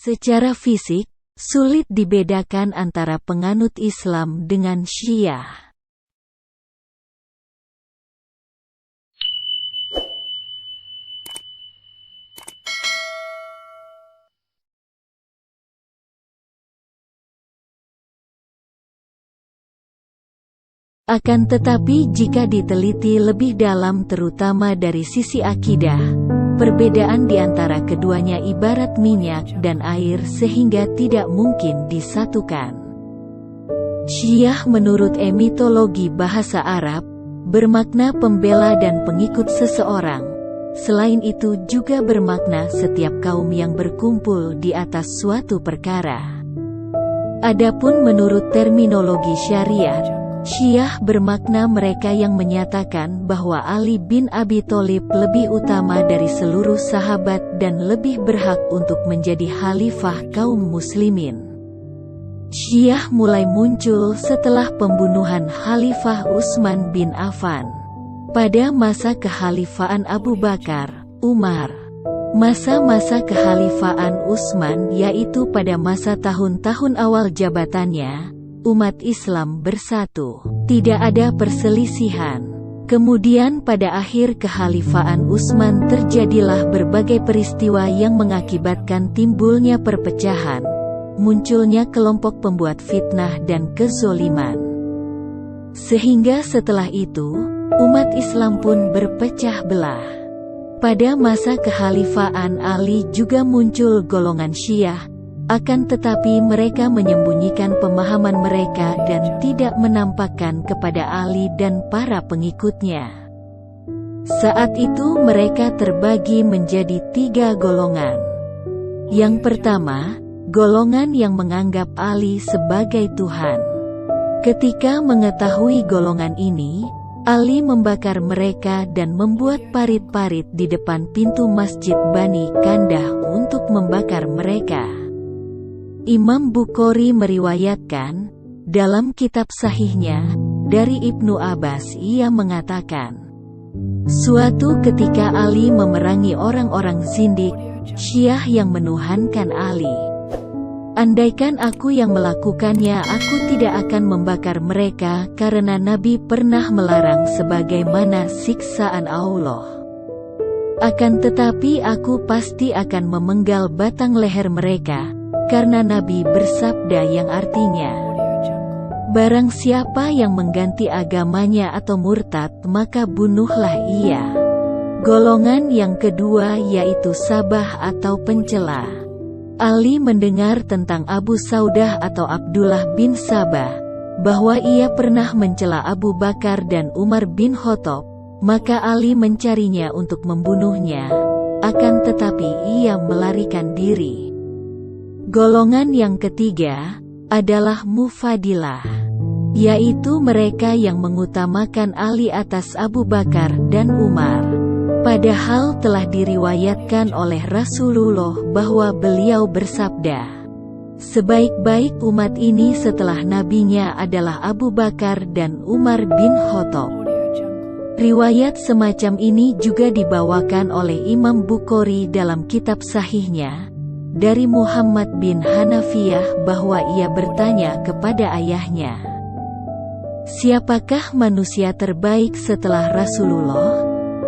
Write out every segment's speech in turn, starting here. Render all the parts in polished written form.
Secara fisik, sulit dibedakan antara penganut Islam dengan Syiah. Akan tetapi jika diteliti lebih dalam terutama dari sisi akidah, perbedaan di antara keduanya ibarat minyak dan air sehingga tidak mungkin disatukan. Syiah menurut etimologi bahasa Arab, bermakna pembela dan pengikut seseorang. Selain itu juga bermakna setiap kaum yang berkumpul di atas suatu perkara. Adapun menurut terminologi syariat, Syiah bermakna mereka yang menyatakan bahwa Ali bin Abi Thalib lebih utama dari seluruh sahabat dan lebih berhak untuk menjadi khalifah kaum muslimin. Syiah mulai muncul setelah pembunuhan Khalifah Utsman bin Affan pada masa kekhalifahan Abu Bakar, Umar. Masa-masa kekhalifahan Utsman yaitu pada masa tahun-tahun awal jabatannya, umat Islam bersatu, tidak ada perselisihan. Kemudian pada akhir kekhalifahan Utsman terjadilah berbagai peristiwa yang mengakibatkan timbulnya perpecahan, munculnya kelompok pembuat fitnah dan kezoliman. Sehingga setelah itu, umat Islam pun berpecah belah. Pada masa kekhalifahan Ali juga muncul golongan Syiah, akan tetapi mereka menyembunyikan pemahaman mereka dan tidak menampakkan kepada Ali dan para pengikutnya. Saat itu mereka terbagi menjadi 3 golongan. Yang pertama, golongan yang menganggap Ali sebagai Tuhan. Ketika mengetahui golongan ini, Ali membakar mereka dan membuat parit-parit di depan pintu Masjid Bani Kandah untuk membakar mereka. Imam Bukhari meriwayatkan, dalam kitab sahihnya, dari Ibnu Abbas ia mengatakan, suatu ketika Ali memerangi orang-orang zindik, Syiah yang menuhankan Ali. Andaikan aku yang melakukannya, aku tidak akan membakar mereka karena Nabi pernah melarang sebagaimana siksaan Allah. Akan tetapi aku pasti akan memenggal batang leher mereka, karena Nabi bersabda yang artinya, barang siapa yang mengganti agamanya atau murtad maka bunuhlah ia. Golongan yang kedua yaitu Sabah atau pencela. Ali mendengar tentang Abu Saudah atau Abdullah bin Sabah, bahwa ia pernah mencela Abu Bakar dan Umar bin Khattab, maka Ali mencarinya untuk membunuhnya, akan tetapi ia melarikan diri. Golongan yang ketiga adalah Mufadilah, yaitu mereka yang mengutamakan Ali atas Abu Bakar dan Umar. Padahal telah diriwayatkan oleh Rasulullah bahwa beliau bersabda, sebaik-baik umat ini setelah nabinya adalah Abu Bakar dan Umar bin Khattab. Riwayat semacam ini juga dibawakan oleh Imam Bukhari dalam kitab sahihnya, dari Muhammad bin Hanafiyah bahwa ia bertanya kepada ayahnya, siapakah manusia terbaik setelah Rasulullah?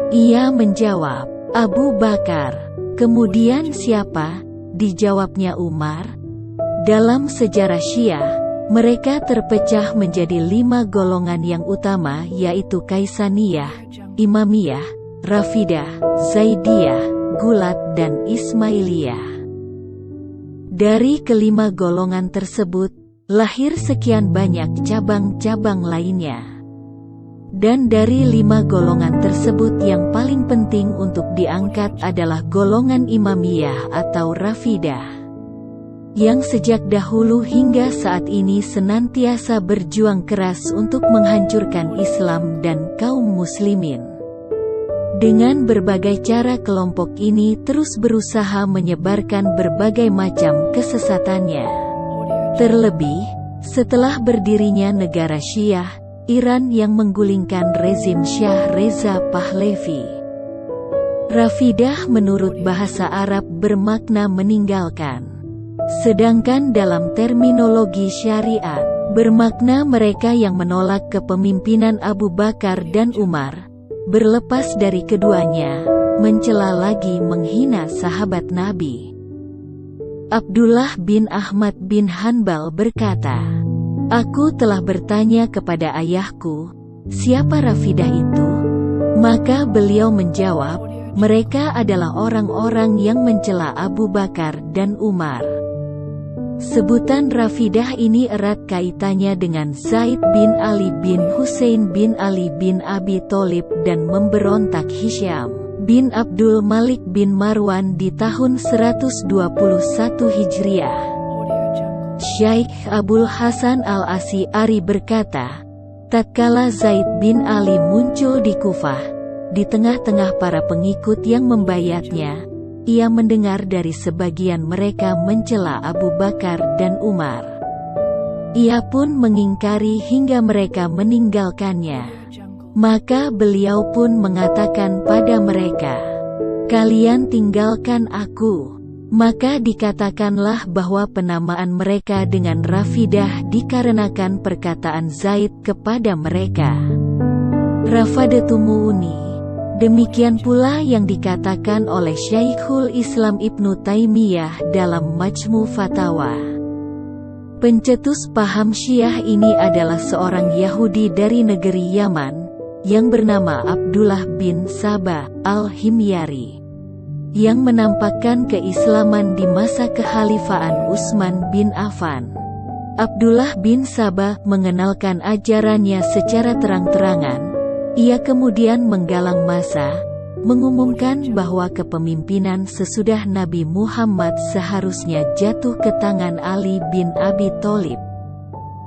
Ia menjawab, Abu Bakar. Kemudian siapa? Dijawabnya Umar. Dalam sejarah Syiah, mereka terpecah menjadi 5 golongan yang utama yaitu Kaisaniyah, Imamiyah, Rafidah, Zaidiyah, Gulat dan Ismailiyah. Dari kelima golongan tersebut, lahir sekian banyak cabang-cabang lainnya. Dan dari 5 golongan tersebut yang paling penting untuk diangkat adalah golongan Imamiyah atau Rafidah, yang sejak dahulu hingga saat ini senantiasa berjuang keras untuk menghancurkan Islam dan kaum muslimin. Dengan berbagai cara kelompok ini terus berusaha menyebarkan berbagai macam kesesatannya. Terlebih, setelah berdirinya negara Syiah, Iran yang menggulingkan rezim Syah Reza Pahlavi. Rafidah menurut bahasa Arab bermakna meninggalkan. Sedangkan dalam terminologi syariat, bermakna mereka yang menolak kepemimpinan Abu Bakar dan Umar, berlepas dari keduanya, mencela lagi menghina sahabat Nabi. Abdullah bin Ahmad bin Hanbal berkata, "Aku telah bertanya kepada ayahku, siapa Rafidah itu?" Maka beliau menjawab, "Mereka adalah orang-orang yang mencela Abu Bakar dan Umar." Sebutan Rafidah ini erat kaitannya dengan Zaid bin Ali bin Husain bin Ali bin Abi Tholib dan memberontak Hisham bin Abdul Malik bin Marwan di tahun 121 Hijriah. Syaikh Abul Hasan al-Asy'ari berkata, tatkala Zaid bin Ali muncul di Kufah, di tengah-tengah para pengikut yang membayatnya, ia mendengar dari sebagian mereka mencela Abu Bakar dan Umar. Ia pun mengingkari hingga mereka meninggalkannya. Maka beliau pun mengatakan pada mereka, "Kalian tinggalkan aku." Maka dikatakanlah bahwa penamaan mereka dengan Rafidah dikarenakan perkataan Zaid kepada mereka, "Rafadatumuni." Demikian pula yang dikatakan oleh Syekhul Islam Ibnu Taimiyah dalam Majmu' Fatawa. Pencetus paham Syiah ini adalah seorang Yahudi dari negeri Yaman, yang bernama Abdullah bin Sabah al-Himyari, yang menampakkan keislaman di masa kehalifaan Utsman bin Affan. Abdullah bin Sabah mengenalkan ajarannya secara terang-terangan. Ia kemudian menggalang massa, mengumumkan bahwa kepemimpinan sesudah Nabi Muhammad seharusnya jatuh ke tangan Ali bin Abi Tholib.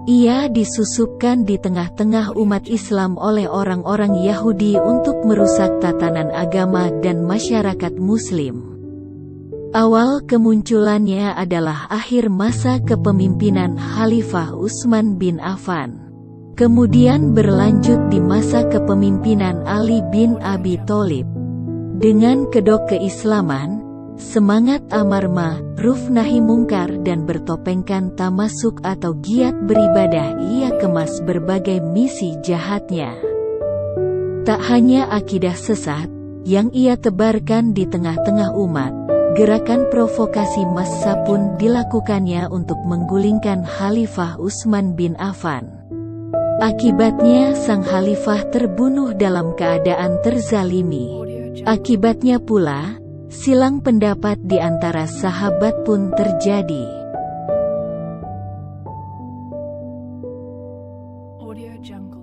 Ia disusupkan di tengah-tengah umat Islam oleh orang-orang Yahudi untuk merusak tatanan agama dan masyarakat Muslim. Awal kemunculannya adalah akhir masa kepemimpinan Khalifah Utsman bin Affan. Kemudian berlanjut di masa kepemimpinan Ali bin Abi Tholib. Dengan kedok keislaman, semangat amar ma'ruf nahi mungkar dan bertopengkan tamasuk atau giat beribadah, ia kemas berbagai misi jahatnya. Tak hanya akidah sesat yang ia tebarkan di tengah-tengah umat, gerakan provokasi massa pun dilakukannya untuk menggulingkan Khalifah Utsman bin Affan. Akibatnya sang khalifah terbunuh dalam keadaan terzalimi. Akibatnya pula, silang pendapat di antara sahabat pun terjadi. Audio Jungle.